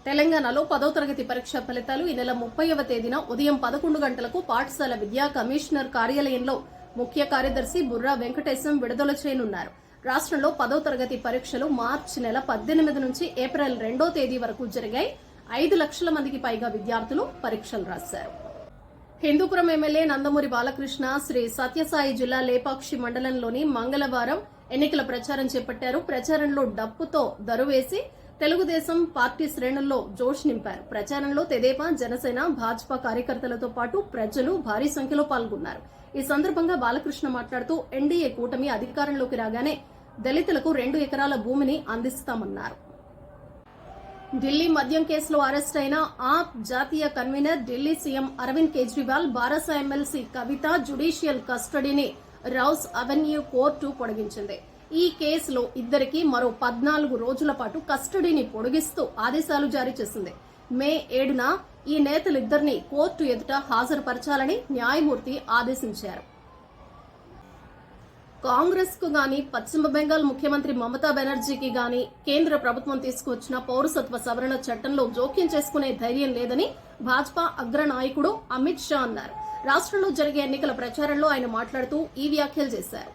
తెలంగాణలో 10వ తరగతి పరీక్ష ఫలితాలు ఈ నెల 30వ తేదీన ఉదయం 11 గంటలకు పాఠశాల విద్యా కమిషనర్ కార్యాలయంలో ముఖ్య కార్యదర్శి బుర్రా వెంకటేశం విడుదల చేయనున్నారు. రాష్ట్రంలో 10వ తరగతి పరీక్షలు మార్చి నెల 18 నుంచి ఏప్రిల్ 2వ తేదీ వరకు జరిగాయి. 5 లక్షల మందికి పైగా విద్యార్థులు పరీక్షలు రాశారు. హిందూపురం ఎమ్మెల్యే నందమూరి బాలకృష్ణ శ్రీ సత్యసాయి జిల్లా లేపాక్షి మండలంలోని మంగళవారం ఎన్నికల ప్రచారం చేపట్టారు. ప్రచారంలో డప్పుతో దరువేసి తెలుగుదేశం పార్టీ శ్రేణుల్లో జోష్ నింపారు. ప్రచారంలో తెదేపా, జనసేన, భాజపా కార్యకర్తలతో పాటు ప్రజలు భారీ సంఖ్యలో పాల్గొన్నారు. ఈ సందర్భంగా బాలకృష్ణ మాట్లాడుతూ ఎన్డీఏ కూటమి అధికారంలోకి రాగానే దళితులకు 2 ఎకరాల భూమిని అందిస్తామన్నారు. ఢిల్లీ మద్యం కేసులో అరెస్ట్ అయిన ఆప్ జాతీయ కన్వీనర్ ఢిల్లీ సీఎం అరవింద్ కేజ్రీవాల్ బారాస ఎమ్మెల్సీ కవిత జ్యుడిషియల్ కస్టడీని రౌస్ అవెన్యూ కోర్టు పొడిగించింది. ఈ కేసులో ఇద్దరికి మరో 14 రోజుల పాటు కస్టడీని పొడిగిస్తూ ఆదేశాలు జారీ చేసింది. మే 7న ఈ నేతలిద్దరినీ కోర్టు ఎదుట హాజరుపరచాలని న్యాయమూర్తి ఆదేశించారు. కాంగ్రెస్ కు గాని, పశ్చిమ బెంగాల్ ముఖ్యమంత్రి మమతా బెనర్జీకి గాని కేంద్ర ప్రభుత్వం తీసుకువచ్చిన పౌరసత్వ సవరణ చట్టంలో జోక్యం చేసుకునే ధైర్యం లేదని భాజపా అగ్రనాయకుడు అమిత్ షా అన్నారు. రాష్ట్రంలో జరిగే ఎన్నికల ప్రచారంలో ఆయన మాట్లాడుతూ ఈ వ్యాఖ్యలు చేశారు.